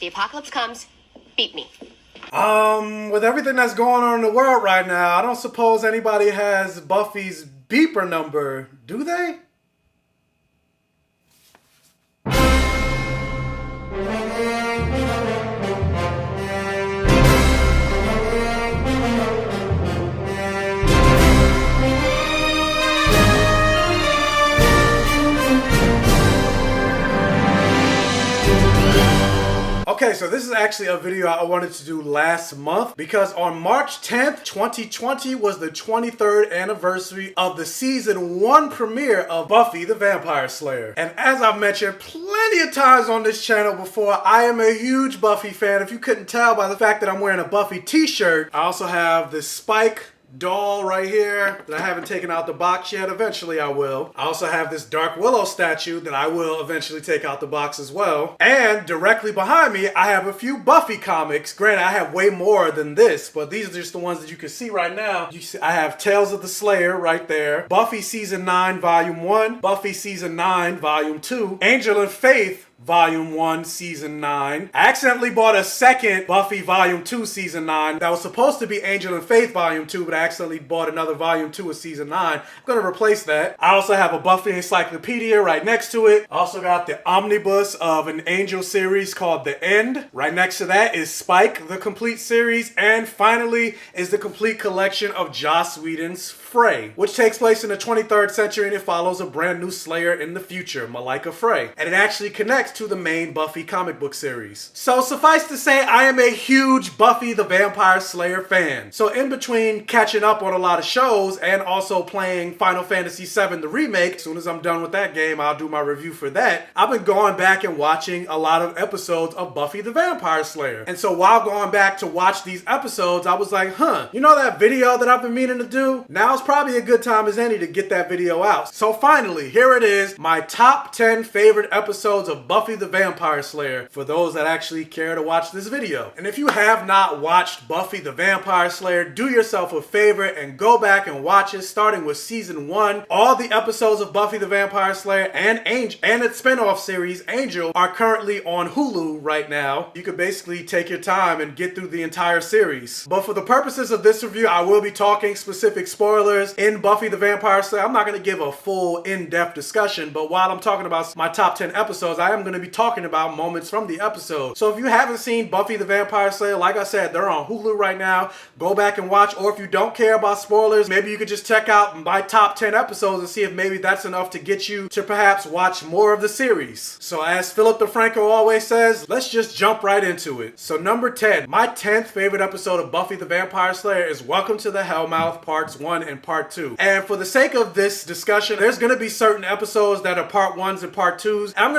the apocalypse comes, beat me. With everything that's going on in the world right now, I don't suppose anybody has Buffy's beeper number, do they? Okay, so this is actually a video I wanted to do last month because on March 10th, 2020 was the 23rd anniversary of the season 1 premiere of Buffy the Vampire Slayer. And as I've mentioned plenty of times on this channel before, I am a huge Buffy fan. If you couldn't tell by the fact that I'm wearing a Buffy t-shirt, I also have this Spike doll right here that I haven't taken out the box yet. Eventually I will. I also have this Dark Willow statue that I will eventually take out the box as well. And directly behind me, I have a few Buffy comics. Granted, I have way more than this, but these are just the ones that you can see right now. You see, I have Tales of the Slayer right there, Buffy Season 9 Volume 1, Buffy Season 9 Volume 2, Angel and Faith Volume 1, Season 9. I accidentally bought a second Buffy Volume 2, Season 9. That was supposed to be Angel and Faith Volume 2, but I accidentally bought another Volume 2 of Season 9. I'm going to replace that. I also have a Buffy Encyclopedia right next to it. I also got the omnibus of an Angel series called The End. Right next to that is Spike, the complete series. And finally is the complete collection of Joss Whedon's Frey, which takes place in the 23rd century and it follows a brand new Slayer in the future, Malika Frey. And it actually connects to the main Buffy comic book series. So suffice to say, I am a huge Buffy the Vampire Slayer fan. So in between catching up on a lot of shows and also playing Final Fantasy VII the remake, as soon as I'm done with that game, I'll do my review for that. I've been going back and watching a lot of episodes of Buffy the Vampire Slayer. And so while going back to watch these episodes, I was like, you know that video that I've been meaning to do? Now's probably a good time as any to get that video out. So finally, here it is, my top 10 favorite episodes of Buffy the Vampire Slayer for those that actually care to watch this video. And if you have not watched Buffy the Vampire Slayer, do yourself a favor and go back and watch it, starting with Season 1. All the episodes of Buffy the Vampire Slayer and its spin-off series, Angel, are currently on Hulu right now. You could basically take your time and get through the entire series. But for the purposes of this review, I will be talking specific spoilers in Buffy the Vampire Slayer. I'm not going to give a full in-depth discussion, but while I'm talking about my top 10 episodes, I am going to be talking about moments from the episode. So if you haven't seen Buffy the Vampire Slayer, like I said, they're on Hulu right now. Go back and watch, or if you don't care about spoilers, maybe you could just check out my top 10 episodes and see if maybe that's enough to get you to perhaps watch more of the series. So as Philip DeFranco always says, let's just jump right into it. So number 10, my 10th favorite episode of Buffy the Vampire Slayer is Welcome to the Hellmouth Parts 1 and Part 2. And for the sake of this discussion, there's going to be certain episodes that are Part 1s and Part 2s. I'm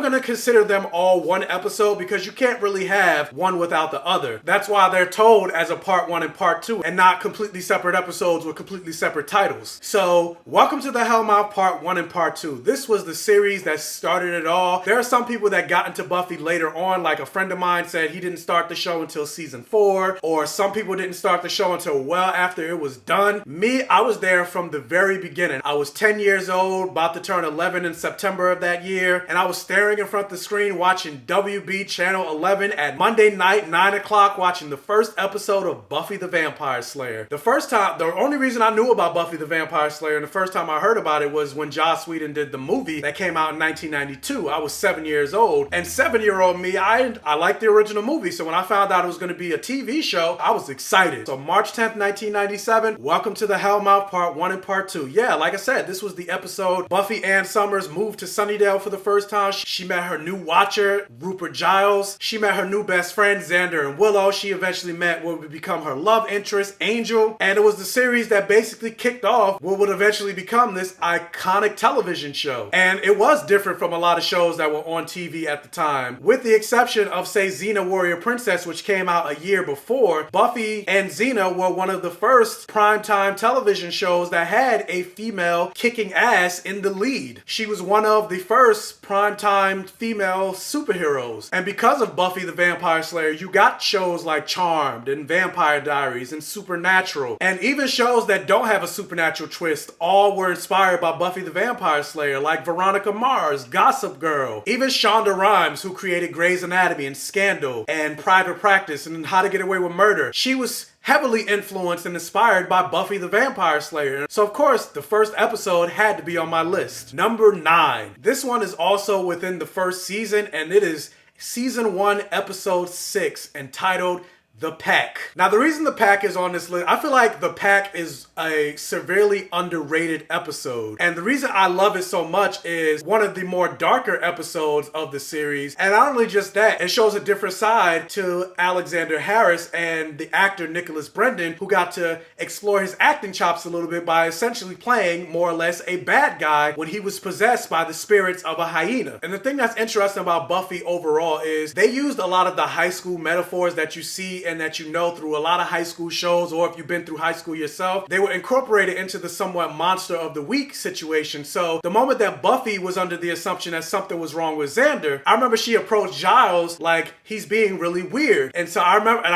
going to consider them all one episode because you can't really have one without the other. That's why they're told as a Part 1 and Part 2 and not completely separate episodes with completely separate titles. So, Welcome to the Hellmouth Part 1 and Part 2. This was the series that started it all. There are some people that got into Buffy later on, like a friend of mine said he didn't start the show until Season 4, or some people didn't start the show until well after it was done. Me, I was there from the very beginning. I was 10 years old, about to turn 11 in September of that year, and I was staring in front of the screen watching WB Channel 11 at Monday night, 9 o'clock, watching the first episode of Buffy the Vampire Slayer. The only reason I knew about Buffy the Vampire Slayer and the first time I heard about it was when Joss Whedon did the movie that came out in 1992. I was 7 years old, and 7-year-old me, I liked the original movie, so when I found out it was going to be a TV show, I was excited. So March 10th, 1997, Welcome to the Hellmouth Part 1 and Part 2. Yeah, like I said, this was the episode Buffy Ann Summers moved to Sunnydale for the first time. She met her new watcher, Rupert Giles. She met her new best friend, Xander and Willow. She eventually met what would become her love interest, Angel. And it was the series that basically kicked off what would eventually become this iconic television show. And it was different from a lot of shows that were on TV at the time. With the exception of, say, Xena Warrior Princess, which came out a year before, Buffy and Xena were one of the first primetime television shows that had a female kicking ass in the lead. She was one of the first primetime time female superheroes. And because of Buffy the Vampire Slayer, you got shows like Charmed and Vampire Diaries and Supernatural. And even shows that don't have a supernatural twist all were inspired by Buffy the Vampire Slayer, like Veronica Mars, Gossip Girl. Even Shonda Rhimes, who created Grey's Anatomy and Scandal and Private Practice and How to Get Away with Murder, she was heavily influenced and inspired by Buffy the Vampire Slayer. So of course, the first episode had to be on my list. Number 9. This one is also within the first season, and it is season 1, episode 6, entitled The Pack. Now, the reason The Pack is on this list, I feel like The Pack is a severely underrated episode. And the reason I love it so much is one of the more darker episodes of the series. And not only just that, it shows a different side to Alexander Harris and the actor Nicholas Brendan, who got to explore his acting chops a little bit by essentially playing more or less a bad guy when he was possessed by the spirits of a hyena. And the thing that's interesting about Buffy overall is they used a lot of the high school metaphors that you see and that you know through a lot of high school shows, or if you've been through high school yourself, they were incorporated into the somewhat monster of the week situation. So the moment that Buffy was under the assumption that something was wrong with Xander, I remember she approached Giles like he's being really weird. And so I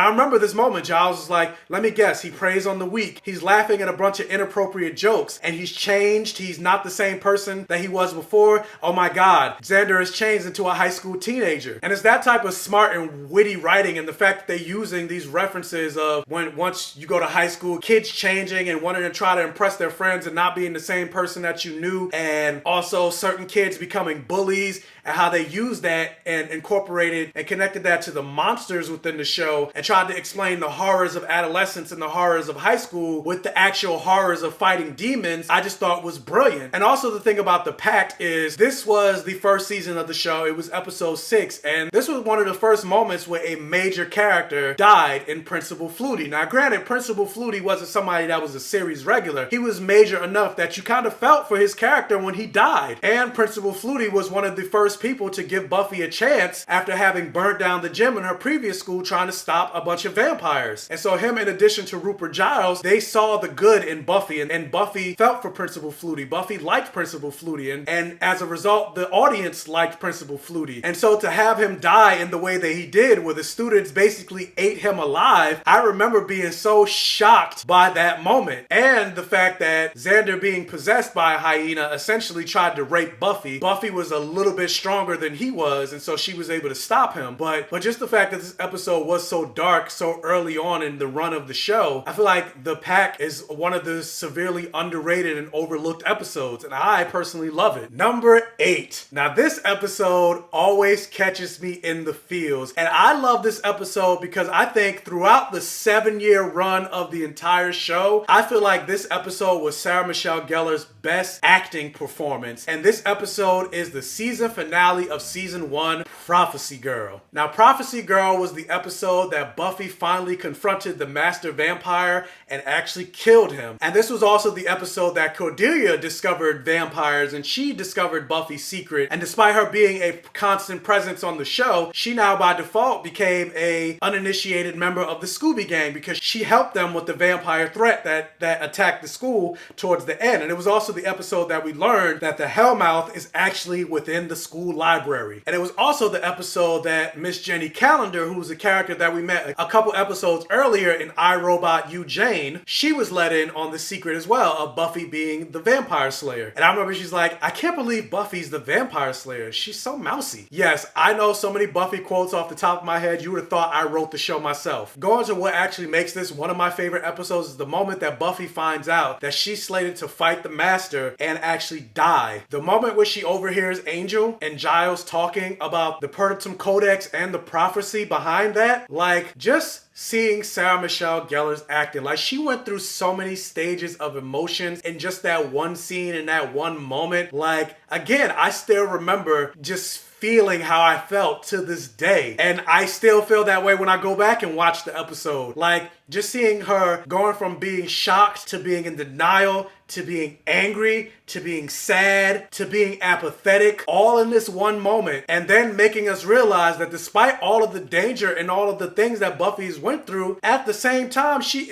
remember this moment. Giles was like, let me guess, he preys on the weak. He's laughing at a bunch of inappropriate jokes and he's changed. He's not the same person that he was before. Oh my God, Xander has changed into a high school teenager. And it's that type of smart and witty writing, and the fact that they're using these references of once you go to high school, kids changing and wanting to try to impress their friends and not being the same person that you knew, and also certain kids becoming bullies, and how they used that and incorporated and connected that to the monsters within the show and tried to explain the horrors of adolescence and the horrors of high school with the actual horrors of fighting demons, I just thought was brilliant. And also the thing about The Pact is this was the first season of the show. It was episode 6, and this was one of the first moments where a major character died in Principal Flutie. Now granted, Principal Flutie wasn't somebody that was a series regular. He was major enough that you kind of felt for his character when he died. And Principal Flutie was one of the first people to give Buffy a chance after having burnt down the gym in her previous school trying to stop a bunch of vampires. And so him, in addition to Rupert Giles, they saw the good in Buffy, and Buffy felt for Principal Flutie. Buffy liked Principal Flutie, and as a result, the audience liked Principal Flutie. And so to have him die in the way that he did, where the students basically ate him alive, I remember being so shocked by that moment. And the fact that Xander, being possessed by a hyena, essentially tried to rape Buffy. Buffy was a little bit stronger than he was, and so she was able to stop him. But just the fact that this episode was so dark so early on in the run of the show, I feel like The Pack is one of the severely underrated and overlooked episodes, and I personally love it. Number 8. Now this episode always catches me in the feels, and I love this episode because I think throughout the 7-year run of the entire show, I feel like this episode was Sarah Michelle Gellar's best acting performance. And this episode is the season finale of season 1, Prophecy Girl. Now, Prophecy Girl was the episode that Buffy finally confronted the master vampire and actually killed him. And this was also the episode that Cordelia discovered vampires, and she discovered Buffy's secret. And despite her being a constant presence on the show, she now by default became a uninitiated member of the Scooby Gang because she helped them with the vampire threat that attacked the school towards the end. And it was also the episode that we learned that the Hellmouth is actually within the school library. And it was also the episode that Miss Jenny Calendar, who was a character that we met a couple episodes earlier in I, Robot You, Jane, she was let in on the secret as well of Buffy being the vampire slayer. And I remember she's like, I can't believe Buffy's the vampire slayer. She's so mousy. Yes, I know so many Buffy quotes off the top of my head, you would have thought I wrote the show myself. Going to what actually makes this one of my favorite episodes is the moment that Buffy finds out that she's slated to fight the Master and actually die. The moment where she overhears Angel and Giles talking about the Perpetuum Codex and the prophecy behind that, like, just seeing Sarah Michelle Gellar's acting, like she went through so many stages of emotions in just that one scene in that one moment. Like, again, I still remember just feeling how I felt to this day. And I still feel that way when I go back and watch the episode. Like, just seeing her going from being shocked to being in denial to being angry, to being sad, to being apathetic, all in this one moment, and then making us realize that despite all of the danger and all of the things that Buffy's went through, at the same time, she's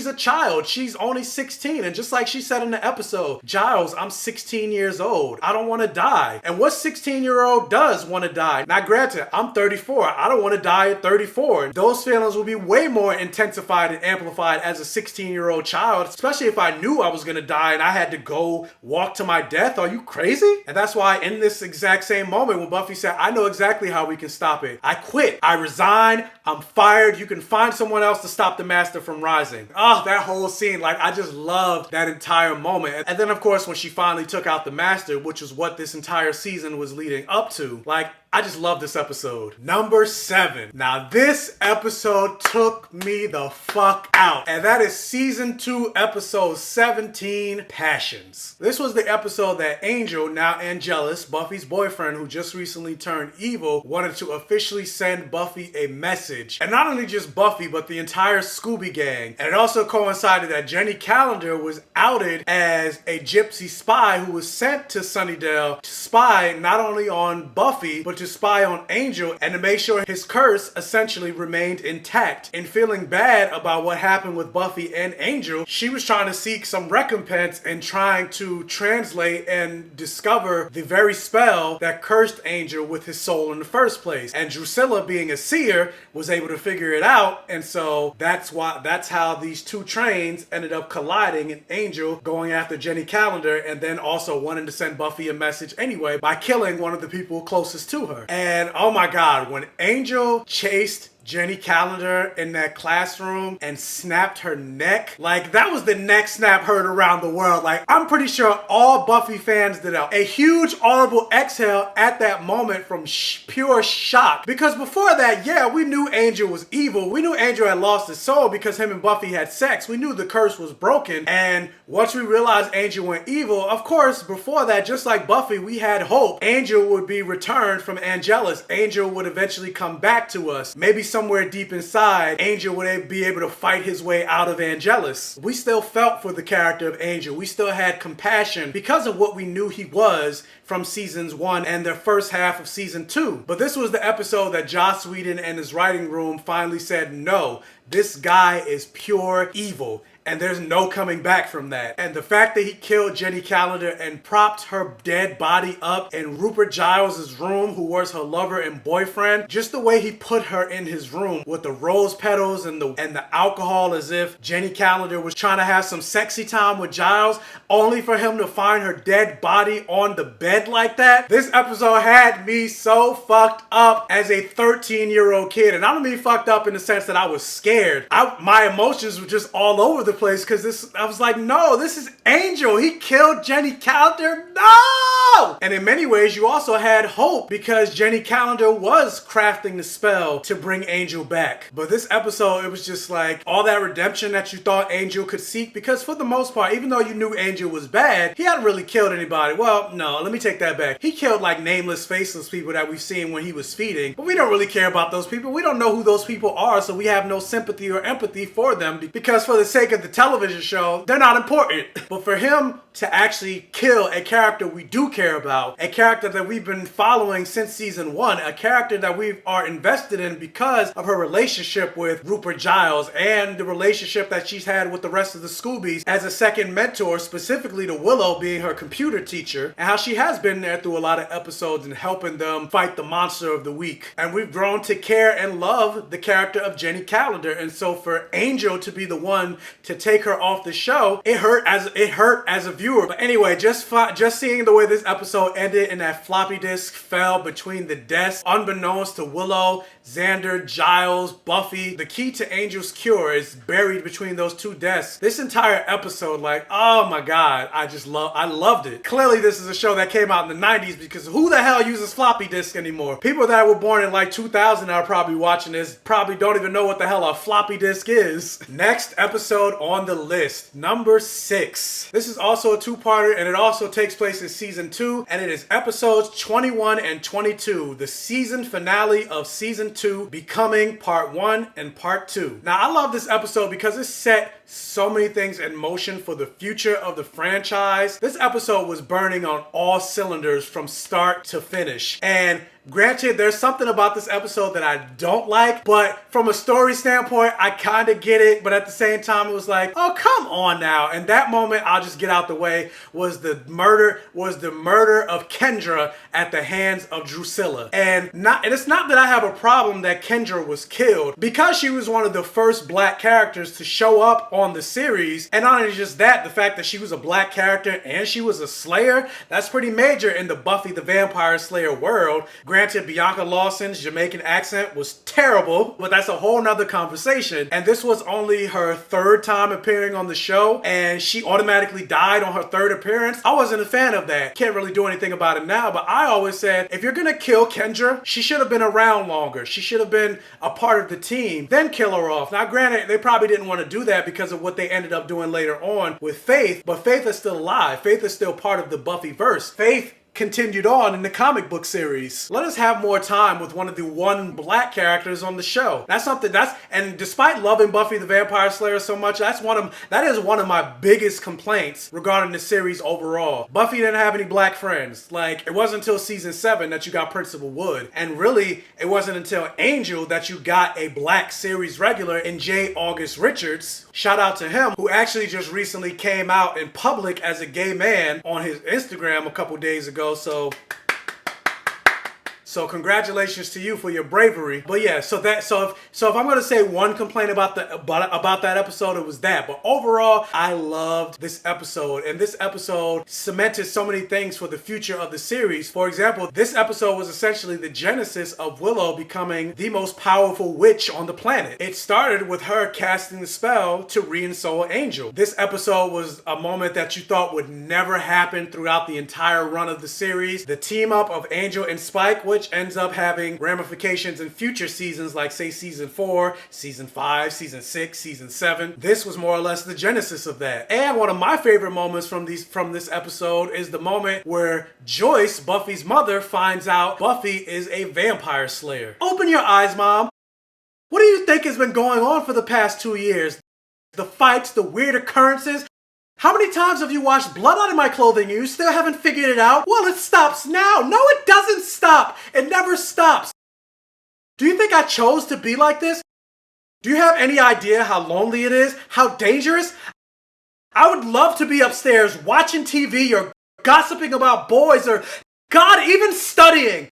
a child. She's only 16, and just like she said in the episode, Giles, I'm 16 years old. I don't want to die. And what 16-year-old does want to die? Now, granted, I'm 34. I don't want to die at 34. Those feelings will be way more intensified and amplified as a 16-year-old child, especially if I knew I was going to die and I had to go walk to my death. Are you crazy? And that's why in this exact same moment when Buffy said, I know exactly how we can stop it. I quit. I resign. I'm fired. You can find someone else to stop the master from rising. Oh, that whole scene. Like, I just loved that entire moment. And then, of course, when she finally took out the master, which is what this entire season was leading up to, like, I just love this episode. Number 7. Now, this episode took me the fuck out. And that is season 2, episode 17, Passions. This was the episode that Angel, now Angelus, Buffy's boyfriend who just recently turned evil, wanted to officially send Buffy a message. And not only just Buffy, but the entire Scooby Gang. And it also coincided that Jenny Calendar was outed as a gypsy spy who was sent to Sunnydale to spy not only on Buffy, but to spy on Angel and to make sure his curse essentially remained intact. In feeling bad about what happened with Buffy and Angel, she was trying to seek some recompense and trying to translate and discover the very spell that cursed Angel with his soul in the first place. And Drusilla, being a seer, was able to figure it out, and so that's how these two trains ended up colliding, and Angel going after Jenny Calendar and then also wanting to send Buffy a message anyway by killing one of the people closest to her. And oh my god, when Angel chased Jenny Calendar in that classroom and snapped her neck, like, that was the neck snap heard around the world. Like, I'm pretty sure all Buffy fans did a huge audible exhale at that moment from pure shock. Because before that, yeah, we knew Angel was evil. We knew Angel had lost his soul because him and Buffy had sex. We knew the curse was broken. And once we realized Angel went evil, of course, before that, just like Buffy, we had hope Angel would be returned from Angelus. Angel would eventually come back to us. Maybe somewhere deep inside, Angel would be able to fight his way out of Angelus. We still felt for the character of Angel. We still had compassion because of what we knew he was from seasons 1 and the first half of season 2. But this was the episode that Joss Whedon and his writing room finally said, no, this guy is pure evil. And there's no coming back from that. And the fact that he killed Jenny Calendar and propped her dead body up in Rupert Giles' room, who was her lover and boyfriend, just the way he put her in his room with the rose petals and the alcohol, as if Jenny Calendar was trying to have some sexy time with Giles, only for him to find her dead body on the bed like that. This episode had me so fucked up as a 13-year-old kid. And I don't mean fucked up in the sense that I was scared. My emotions were just all over the place because I was like, no, this is Angel. He killed Jenny Calendar. No! And in many ways, you also had hope because Jenny Calendar was crafting the spell to bring Angel back. But this episode, it was just like all that redemption that you thought Angel could seek, because for the most part, even though you knew Angel was bad, he hadn't really killed anybody. Well, no, let me take that back. He killed like nameless, faceless people that we've seen when he was feeding, but we don't really care about those people. We don't know who those people are, so we have no sympathy or empathy for them because for the sake of the television show, they're not important. But for him to actually kill a character we do care about, a character that we've been following since season 1, a character that we are invested in because of her relationship with Rupert Giles and the relationship that she's had with the rest of the Scoobies as a second mentor, specifically to Willow being her computer teacher, and how she has been there through a lot of episodes and helping them fight the monster of the week. And we've grown to care and love the character of Jenny Calendar. And so for Angel to be the one to take her off the show, it hurt as a viewer. But anyway, just seeing the way this episode ended and that floppy disk fell between the desks, unbeknownst to Willow, Xander, Giles, Buffy, the key to Angel's cure is buried between those two desks. This entire episode, like, oh my god, I loved it. Clearly this is a show that came out in the 90s, because who the hell uses floppy disk anymore? People that were born in like 2000 are probably watching this, probably don't even know what the hell a floppy disk is. Next episode on the list, number 6. This is also a two-parter, and it also takes place in season 2, and it is episodes 21 and 22, the season finale of season 2, Becoming Part 1 and Part 2. Now, I love this episode because it's set so many things in motion for the future of the franchise. This episode was burning on all cylinders from start to finish. And granted, there's something about this episode that I don't like, but from a story standpoint, I kind of get it. But at the same time, it was like, oh, come on now. And that moment, I'll just get out the way, was the murder of Kendra at the hands of Drusilla. And it's not that I have a problem that Kendra was killed, because she was one of the first black characters to show up on the series. And not only just that, the fact that she was a black character and she was a slayer, that's pretty major in the Buffy the Vampire Slayer world. Granted, Bianca Lawson's Jamaican accent was terrible, but that's a whole nother conversation. And this was only her third time appearing on the show, and she automatically died on her third appearance. I wasn't a fan of that. Can't really do anything about it now, but I always said, if you're gonna kill Kendra, she should have been around longer. She should have been a part of the team, then kill her off. Now, granted, they probably didn't want to do that because of what they ended up doing later on with Faith, but Faith is still alive. Faith is still part of the Buffyverse. Faith continued on in the comic book series. Let us have more time with one of the one black characters on the show. And despite loving Buffy the Vampire Slayer so much, that is one of my biggest complaints regarding the series overall. Buffy didn't have any black friends. Like, it wasn't until season 7 that you got Principal Wood. And really, it wasn't until Angel that you got a black series regular in J. August Richards. Shout out to him, who actually just recently came out in public as a gay man on his Instagram a couple days ago. So congratulations to you for your bravery. But yeah, so if I'm gonna say one complaint about that episode, it was that. But overall, I loved this episode, and this episode cemented so many things for the future of the series. For example, this episode was essentially the genesis of Willow becoming the most powerful witch on the planet. It started with her casting the spell to re-ensoul Angel. This episode was a moment that you thought would never happen throughout the entire run of the series. The team up of Angel and Spike, which ends up having ramifications in future seasons, like say season 4, season 5, season 6, season 7. This was more or less the genesis of that. And one of my favorite moments from this episode is the moment where Joyce, Buffy's mother, finds out Buffy is a vampire slayer. Open your eyes, Mom. What do you think has been going on for the past 2 years? The fights, the weird occurrences. How many times have you washed blood out of my clothing and you still haven't figured it out? Well, it stops now. No, it doesn't stop. It never stops. Do you think I chose to be like this? Do you have any idea how lonely it is? How dangerous? I would love to be upstairs watching TV or gossiping about boys or, God, even studying.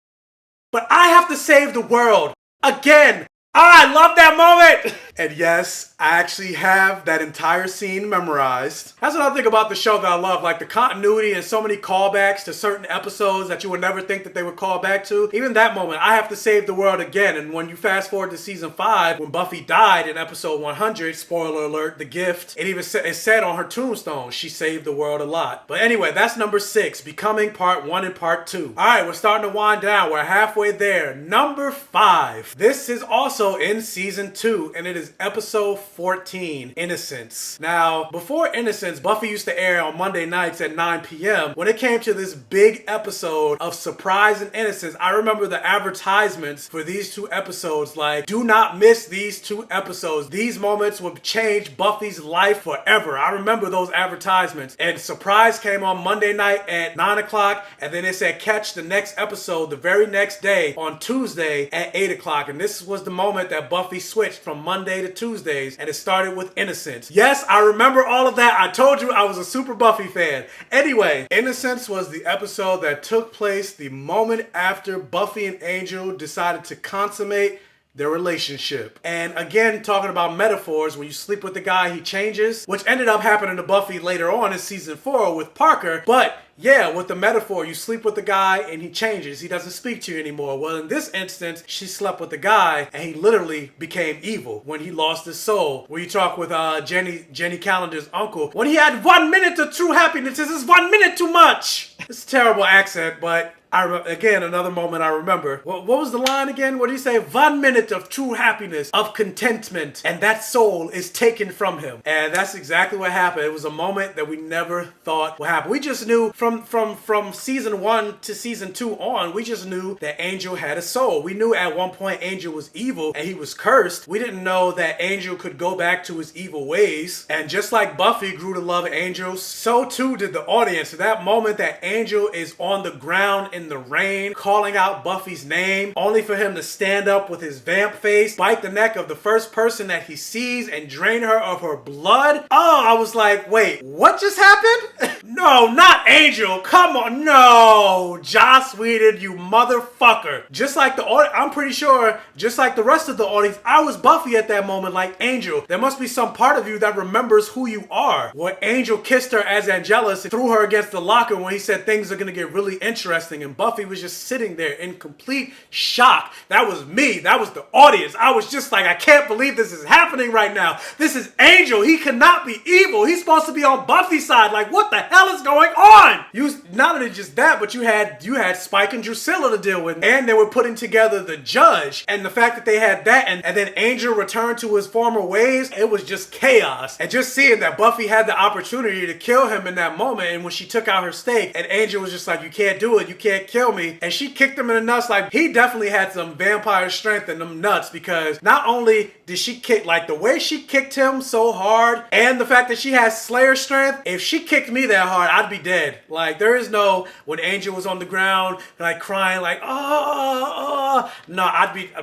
But I have to save the world. Again. I love that moment! And yes, I actually have that entire scene memorized. That's what I think about the show that I love, like the continuity and so many callbacks to certain episodes that you would never think that they would call back to. Even that moment, I have to save the world again. And when you fast forward to season 5, when Buffy died in episode 100, spoiler alert, the gift, it said on her tombstone, she saved the world a lot. But anyway, that's number 6, Becoming Part 1 and Part 2. Alright, we're starting to wind down. We're halfway there. Number 5. This is also in season 2, and it is episode 14, Innocence. Now, before Innocence, Buffy used to air on Monday nights at 9 p.m. When it came to this big episode of Surprise and Innocence, I remember the advertisements for these 2 episodes, like, do not miss these 2 episodes. These moments would change Buffy's life forever. I remember those advertisements. And Surprise came on Monday night at 9 o'clock, and then it said catch the next episode the very next day on Tuesday at 8 o'clock. And this was the moment that Buffy switched from Monday to Tuesdays, and it started with Innocence. Yes, I remember all of that. I told you I was a super Buffy fan. Anyway, Innocence was the episode that took place the moment after Buffy and Angel decided to consummate their relationship. And again, talking about metaphors, when you sleep with the guy, he changes, which ended up happening to Buffy later on in season 4 with Parker. But yeah, with the metaphor, you sleep with the guy and he changes. He doesn't speak to you anymore. Well, in this instance, she slept with the guy and he literally became evil when he lost his soul. When you talk with Jenny Calendar's uncle, when he had 1 minute of true happiness, this is 1 minute too much. It's a terrible accent, but again, another moment I remember. What was the line again? What did he say? 1 minute of true happiness, of contentment, and that soul is taken from him. And that's exactly what happened. It was a moment that we never thought would happen. We just knew from from season 1 to season 2 on, we just knew that Angel had a soul. We knew at one point Angel was evil and he was cursed. We didn't know that Angel could go back to his evil ways. And just like Buffy grew to love Angel, so too did the audience. That moment that Angel is on the ground in the rain, calling out Buffy's name, only for him to stand up with his vamp face, bite the neck of the first person that he sees, and drain her of her blood. Oh, I was like, wait, what just happened? No, not Angel. Come on, no. Joss Whedon, you motherfucker. Just like the audience, I'm pretty sure, just like the rest of the audience, I was Buffy at that moment like Angel. There must be some part of you that remembers who you are. When Angel kissed her as Angelus and threw her against the locker when he said things are gonna get really interesting, and Buffy was just sitting there in complete shock. That was me. That was the audience. I was just like, I can't believe this is happening right now. This is Angel. He cannot be evil. He's supposed to be on Buffy's side. Like, what the hell is going on? Not only just that, but you had Spike and Drusilla to deal with, and they were putting together the judge, and the fact that they had that, and then Angel returned to his former ways, it was just chaos. And just seeing that Buffy had the opportunity to kill him in that moment, and when she took out her stake, and Angel was just like, you can't do it, you can't kill me, and she kicked him in the nuts. Like, he definitely had some vampire strength in them nuts, because not only did she kick, like the way she kicked him so hard, and the fact that she has Slayer strength, if she kicked me that hard, I'd be dead. Like, there is no, when Angel was on the ground, like crying, like, no,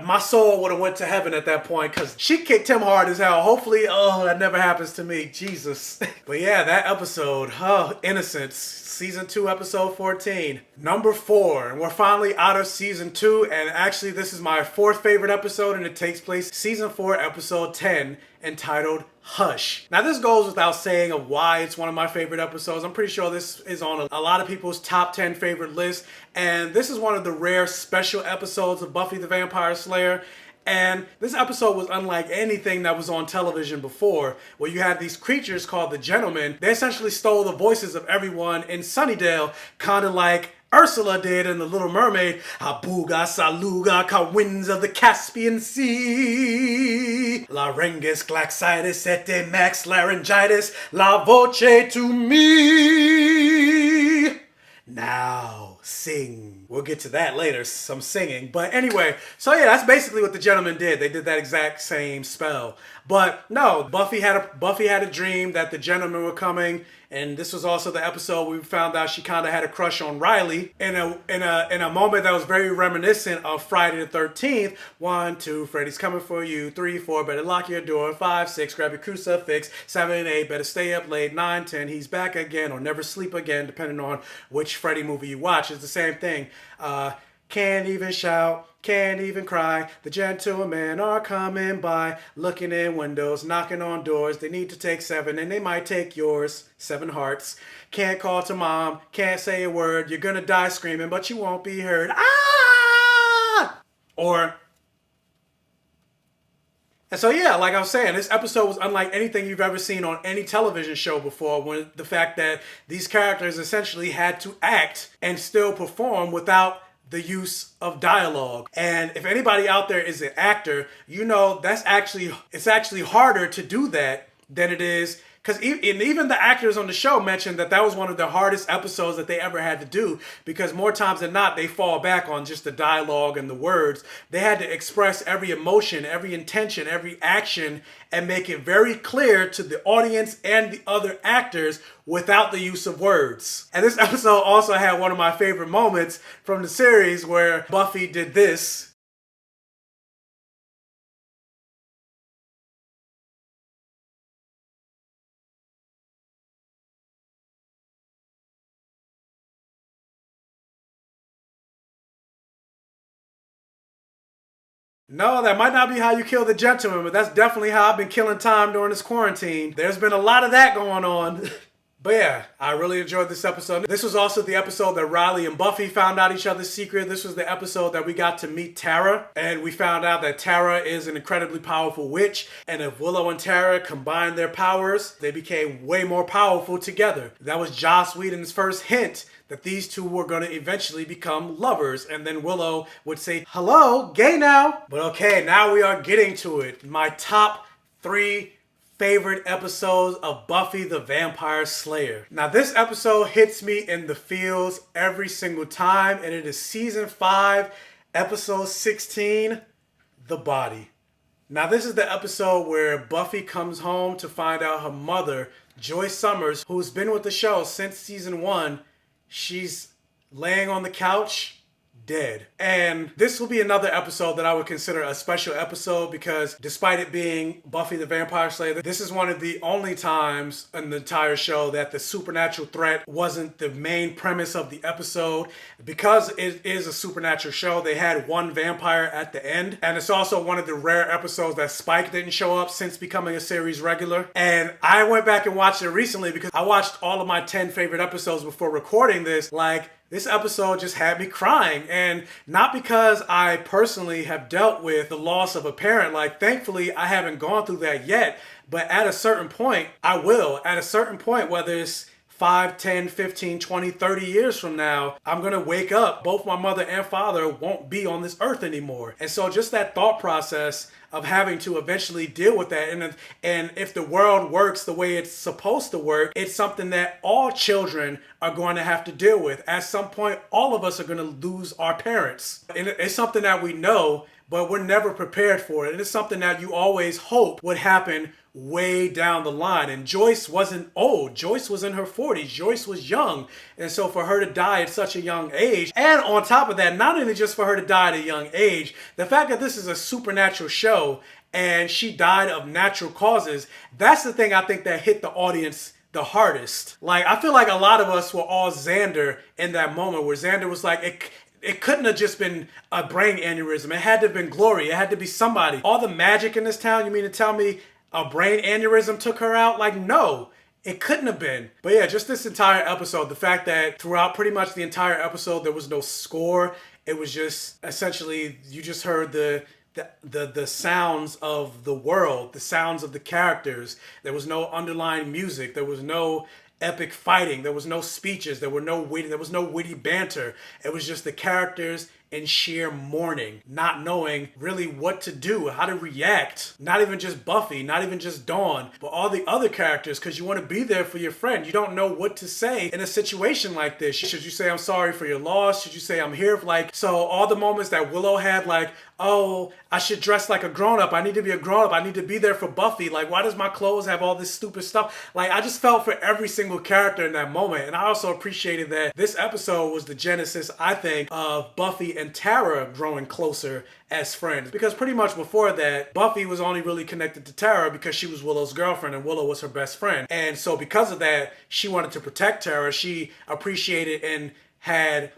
my soul would have went to heaven at that point, because she kicked him hard as hell. Hopefully, that never happens to me, Jesus. But yeah, that episode, Innocence, season 2, episode 14, number 4, and we're finally out of season 2, and actually this is my 4th favorite episode, and it takes place season 4, episode 10, entitled Hush. Now, this goes without saying of why it's one of my favorite episodes. I'm pretty sure this is on a lot of people's top 10 favorite list, and this is one of the rare special episodes of Buffy the Vampire Slayer. And this episode was unlike anything that was on television before, where you had these creatures called the Gentlemen. They essentially stole the voices of everyone in Sunnydale, kind of like Ursula did in The Little Mermaid. Abuga saluga ka winds of the Caspian Sea. Laryngus glaxitis et max laryngitis. La voce to me. Now sing. We'll get to that later, some singing. But anyway, so yeah, that's basically what the Gentlemen did. They did that exact same spell. But no, Buffy had a dream that the Gentlemen were coming, and this was also the episode where we found out she kind of had a crush on Riley in a moment that was very reminiscent of Friday the 13th. 1, 2, Freddy's coming for you. 3, 4, better lock your door. 5, 6, grab your crucifix. 7, 8, better stay up late. 9, 10, he's back again, or never sleep again, depending on which Freddy movie you watch. It's the same thing. Can't even shout, can't even cry. The gentlemen are coming by, looking in windows, knocking on doors. They need to take 7 and they might take yours. 7 hearts. Can't call to mom, can't say a word. You're gonna die screaming, but you won't be heard. Ah! And so yeah, like I was saying, this episode was unlike anything you've ever seen on any television show before, when the fact that these characters essentially had to act and still perform without the use of dialogue. And if anybody out there is an actor, you know it's actually harder to do that than it is, because even the actors on the show mentioned that was one of the hardest episodes that they ever had to do, because more times than not, they fall back on just the dialogue and the words. They had to express every emotion, every intention, every action, and make it very clear to the audience and the other actors without the use of words. And this episode also had one of my favorite moments from the series, where Buffy did this. No, that might not be how you kill the Gentleman, but that's definitely how I've been killing time during this quarantine. There's been a lot of that going on. But yeah, I really enjoyed this episode. This was also the episode that Riley and Buffy found out each other's secret. This was the episode that we got to meet Tara, and we found out that Tara is an incredibly powerful witch, and if Willow and Tara combined their powers, they became way more powerful together. That was Joss Whedon's first hint that these two were going to eventually become lovers, and then Willow would say, hello, gay now. But okay, now we are getting to it. My top 3 favorite episodes of Buffy the Vampire Slayer. Now this episode hits me in the feels every single time, and it is season 5, episode 16, The Body. Now this is the episode where Buffy comes home to find out her mother, Joyce Summers, who's been with the show since season 1, she's laying on the couch, dead. And this will be another episode that I would consider a special episode because despite it being Buffy the Vampire Slayer, this is one of the only times in the entire show that the supernatural threat wasn't the main premise of the episode. Because it is a supernatural show, they had one vampire at the end. And it's also one of the rare episodes that Spike didn't show up since becoming a series regular. And I went back and watched it recently because I watched all of my 10 favorite episodes before recording this. This episode just had me crying, and not because I personally have dealt with the loss of a parent. Thankfully, I haven't gone through that yet, but at a certain point, I will. At a certain point, whether it's 5, 10, 15, 20, 30 years from now, I'm going to wake up. Both my mother and father won't be on this earth anymore. And so just that thought process of having to eventually deal with that. And if the world works the way it's supposed to work, it's something that all children are going to have to deal with. At some point, all of us are going to lose our parents. And it's something that we know, but we're never prepared for it. And it's something that you always hope would happen way down the line. And Joyce wasn't old. Joyce was in her 40s. Joyce was young. And so for her to die at such a young age, and on top of that, not only just for her to die at a young age, the fact that this is a supernatural show and she died of natural causes, that's the thing I think that hit the audience the hardest. I feel like a lot of us were all Xander in that moment where Xander was like, it couldn't have just been a brain aneurysm. It had to have been Glory. It had to be somebody. All the magic in this town, you mean to tell me a brain aneurysm took her out? No, it couldn't have been. But yeah, just this entire episode, the fact that throughout pretty much the entire episode, there was no score. It was just essentially, you just heard the sounds of the world, the sounds of the characters. There was no underlying music. There was no epic fighting. There was no speeches. There was no witty banter. It was just the characters in sheer mourning, not knowing really what to do, how to react. Not even just Buffy, not even just Dawn, but all the other characters, because you want to be there for your friend. You don't know what to say in a situation like this. Should you say, I'm sorry for your loss? Should you say, I'm here? So all the moments that Willow had, oh, I should dress like a grown-up. I need to be a grown-up. I need to be there for Buffy. Why does my clothes have all this stupid stuff? I just felt for every single character in that moment. And I also appreciated that this episode was the genesis, I think, of Buffy and Tara growing closer as friends. Because pretty much before that, Buffy was only really connected to Tara because she was Willow's girlfriend and Willow was her best friend. And so because of that, she wanted to protect Tara. She appreciated and had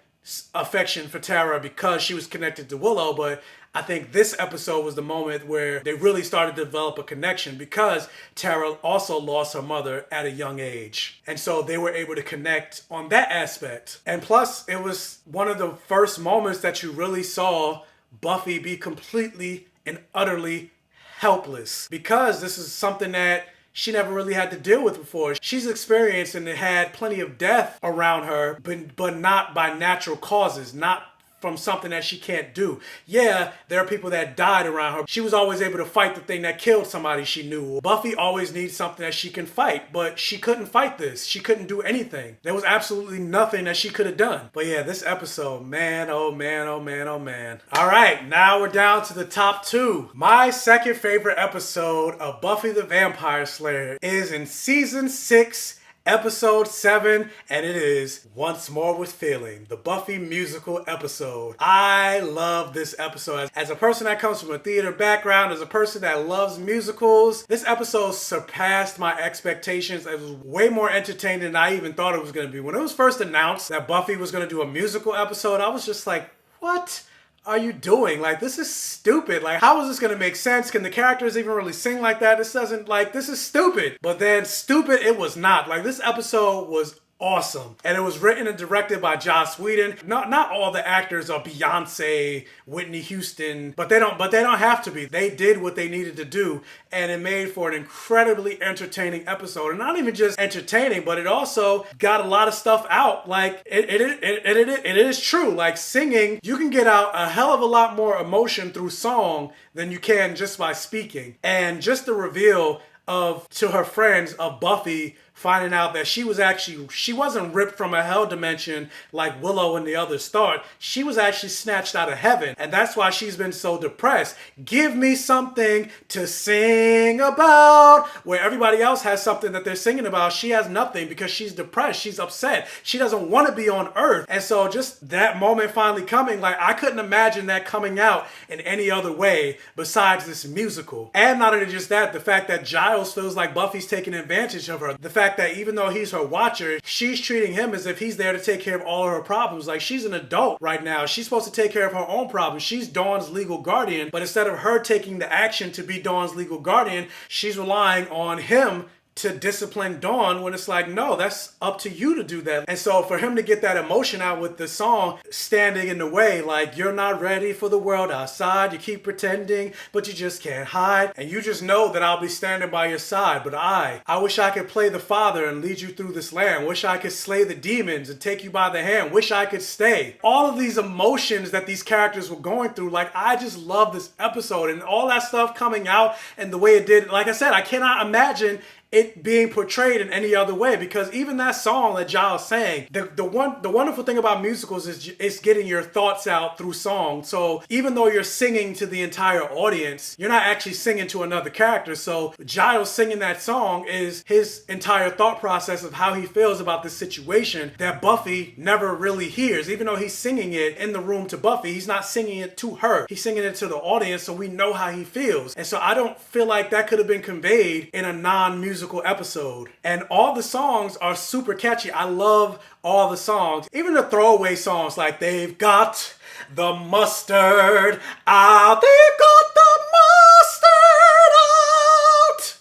affection for Tara because she was connected to Willow. But I think this episode was the moment where they really started to develop a connection because Tara also lost her mother at a young age. And so they were able to connect on that aspect. And plus, it was one of the first moments that you really saw Buffy be completely and utterly helpless, because this is something that she never really had to deal with before. She's experienced and had plenty of death around her, but not by natural causes, not from something that she can't do. Yeah, there are people that died around her. She was always able to fight the thing that killed somebody she knew. Buffy always needs something that she can fight, but she couldn't fight this. She couldn't do anything. There was absolutely nothing that she could have done. But yeah, this episode, man, oh man, oh man, oh man. All right, now we're down to the top 2. My second favorite episode of Buffy the Vampire Slayer is in season 6, episode 7, and it is Once More with Feeling, the Buffy musical episode. I love this episode. As a person that comes from a theater background, as a person that loves musicals, this episode surpassed my expectations. It was way more entertaining than I even thought it was going to be. When it was first announced that Buffy was going to do a musical episode, I was just like, what are you doing? This is stupid. How is this going to make sense? Can the characters even really sing like that? This is stupid. But then stupid it was not. This episode was awesome. And it was written and directed by Joss Whedon. Not all the actors are Beyonce, Whitney Houston, but they don't have to be. They did what they needed to do, and it made for an incredibly entertaining episode. And not even just entertaining, but it also got a lot of stuff out. It is true. Singing, you can get out a hell of a lot more emotion through song than you can just by speaking. And just the reveal to her friends of Buffy finding out that she wasn't ripped from a hell dimension like Willow and the others thought. She was actually snatched out of heaven, and that's why she's been so depressed. Give me something to sing about. Where everybody else has something that they're singing about, she has nothing because she's depressed, she's upset, she doesn't want to be on Earth. And so just that moment finally coming, like, I couldn't imagine that coming out in any other way besides this musical. And not only just that, the fact that Giles feels like Buffy's taking advantage of her. The fact that even though he's her watcher, she's treating him as if he's there to take care of all of her problems. Like, she's an adult right now. She's supposed to take care of her own problems. She's Dawn's legal guardian, but instead of her taking the action to be Dawn's legal guardian, she's relying on him to discipline Dawn, when it's like, no, that's up to you to do that. And so for him to get that emotion out with the song standing in the way, like, you're not ready for the world outside, you keep pretending, but you just can't hide, and you just know that I'll be standing by your side. But I wish I could play the father and lead you through this land. Wish I could slay the demons and take you by the hand. Wish I could stay. All of these emotions that these characters were going through, like, I just love this episode and all that stuff coming out and the way it did. Like I said, I cannot imagine it being portrayed in any other way, because even that song that Giles sang, the wonderful thing about musicals is it's getting your thoughts out through song. So even though you're singing to the entire audience, you're not actually singing to another character. So Giles singing that song is his entire thought process of how he feels about this situation that Buffy never really hears. Even though he's singing it in the room to Buffy, he's not singing it to her. He's singing it to the audience, so we know how he feels. And so I don't feel like that could have been conveyed in a non-musical episode. And all the songs are super catchy. I love all the songs, even the throwaway songs like "They've Got the Mustard Out," "They've got the mustard out."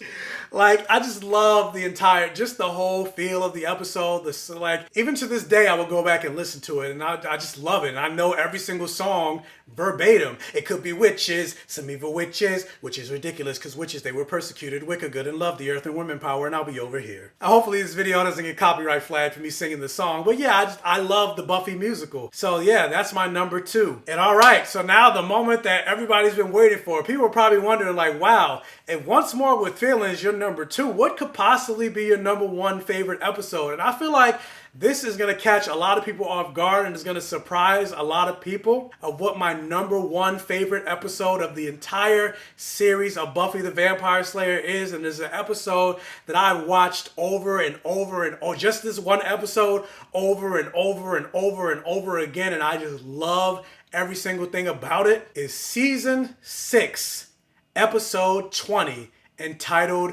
Like, I just love just the whole feel of the episode. Like, even to this day, I will go back and listen to it, and I just love it. And I know every single song verbatim. It could be witches, some evil witches, which is ridiculous because witches, they were persecuted. Wicca good and love the earth and women power, and I'll be over here. Hopefully this video doesn't get copyright flagged for me singing the song. But yeah, I love the Buffy musical. So yeah, that's my number 2. And all right, so now the moment that everybody's been waiting for. People are probably wondering, like, wow, if Once More with Feelings, your number 2, what could possibly be your number 1 favorite episode? And I feel like this is going to catch a lot of people off guard and is going to surprise a lot of people of what my number 1 favorite episode of the entire series of Buffy the Vampire Slayer is. And there's an episode that I watched over and over and just this one episode over and over and over and over again, and I just love every single thing about it, is season 6, episode 20, entitled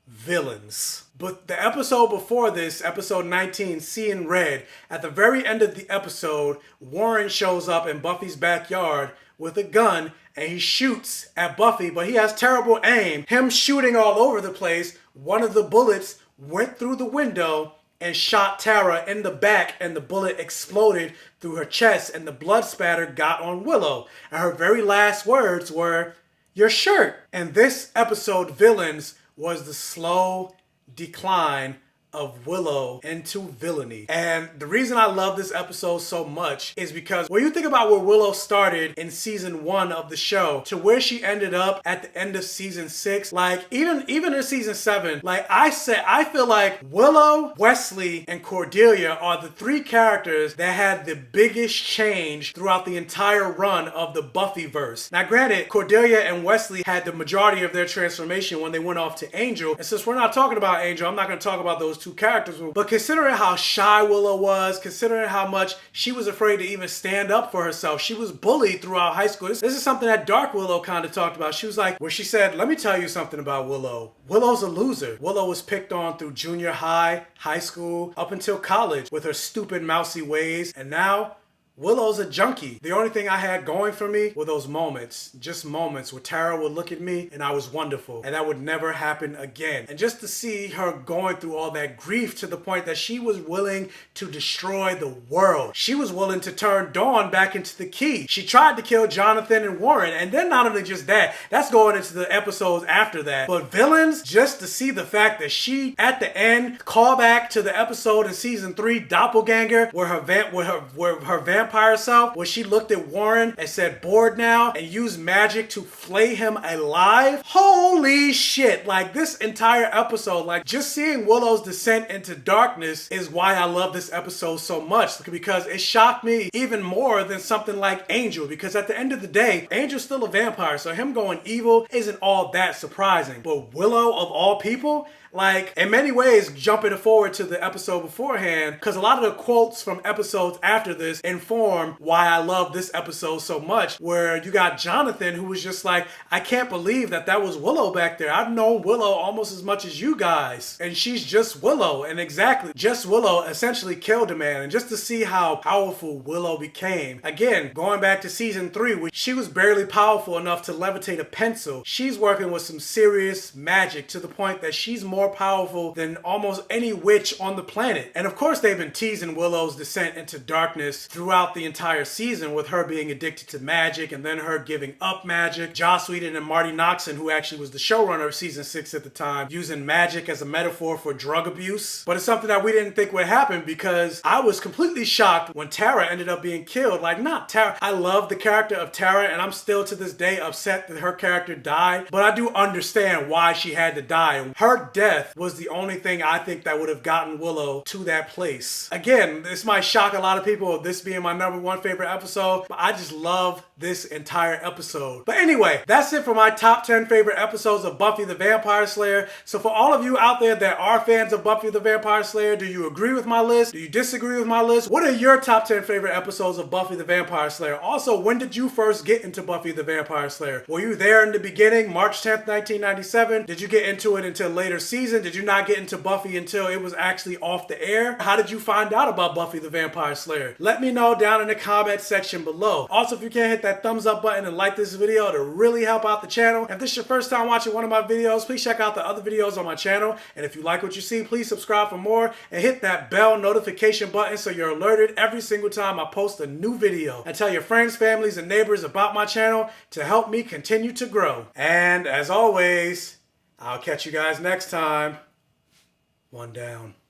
Villains. But the episode before this, episode 19, Seeing Red, at the very end of the episode, Warren shows up in Buffy's backyard with a gun and he shoots at Buffy, but he has terrible aim. Him shooting all over the place, one of the bullets went through the window and shot Tara in the back, and the bullet exploded through her chest and the blood spatter got on Willow. And her very last words were, "Your shirt." And this episode, Villains, was the slow decline of Willow into villainy. And the reason I love this episode so much is because when you think about where Willow started in season 1 of the show to where she ended up at the end of season 6, like even in season 7, like I said, I feel like Willow, Wesley, and Cordelia are the 3 characters that had the biggest change throughout the entire run of the Buffyverse. Now granted, Cordelia and Wesley had the majority of their transformation when they went off to Angel, and since we're not talking about Angel, I'm not going to talk about those 2 characters, but considering how shy Willow was, considering how much she was afraid to even stand up for herself, she was bullied throughout high school. This is something that Dark Willow kind of talked about. She was like, where she said, let me tell you something about Willow. Willow's a loser. Willow was picked on through junior high, high school, up until college with her stupid mousy ways, and now Willow's a junkie. The only thing I had going for me were those moments, just moments where Tara would look at me and I was wonderful, and that would never happen again. And just to see her going through all that grief to the point that she was willing to destroy the world. She was willing to turn Dawn back into the key. She tried to kill Jonathan and Warren, and then not only just that, that's going into the episodes after that, but Villains, just to see the fact that she, at the end, call back to the episode in season 3, Doppelganger, where her vampire vampire self, where she looked at Warren and said, bored now, and used magic to flay him alive. Holy shit. Like, this entire episode, like, just seeing Willow's descent into darkness is why I love this episode so much, because it shocked me even more than something like Angel, because at the end of the day, Angel's still a vampire, so him going evil isn't all that surprising. But Willow, of all people, like, in many ways, jumping forward to the episode beforehand, because a lot of the quotes from episodes after this inform why I love this episode so much, where you got Jonathan, who was just like, I can't believe that was Willow back there. I've known Willow almost as much as you guys, and she's just Willow. And exactly, just Willow essentially killed a man. And just to see how powerful Willow became, again, going back to season 3, which she was barely powerful enough to levitate a pencil, she's working with some serious magic to the point that she's more powerful than almost any witch on the planet. And of course, they've been teasing Willow's descent into darkness throughout the entire season, with her being addicted to magic and then her giving up magic. Joss Whedon and Marty Noxon, who actually was the showrunner of season 6 at the time, using magic as a metaphor for drug abuse. But it's something that we didn't think would happen, because I was completely shocked when Tara ended up being killed. Like, not Tara. I love the character of Tara, and I'm still to this day upset that her character died, but I do understand why she had to die. Her death was the only thing I think that would have gotten Willow to that place. Again, this might shock a lot of people, this being my #1 favorite episode, but I just love this entire episode. But anyway, that's it for my top 10 favorite episodes of Buffy the Vampire Slayer. So for all of you out there that are fans of Buffy the Vampire Slayer, do you agree with my list? Do you disagree with my list? What are your top 10 favorite episodes of Buffy the Vampire Slayer? Also, when did you first get into Buffy the Vampire Slayer? Were you there in the beginning, March 10th, 1997? Did you get into it until later season? Did you not get into Buffy until it was actually off the air? How did you find out about Buffy the Vampire Slayer? Let me know down in the comment section below. Also, if you can hit that thumbs up button and like this video, to really help out the channel. If this is your first time watching one of my videos, please check out the other videos on my channel. And if you like what you see, please subscribe for more and hit that bell notification button so you're alerted every single time I post a new video. And tell your friends, families, and neighbors about my channel to help me continue to grow. And as always, I'll catch you guys next time. One down.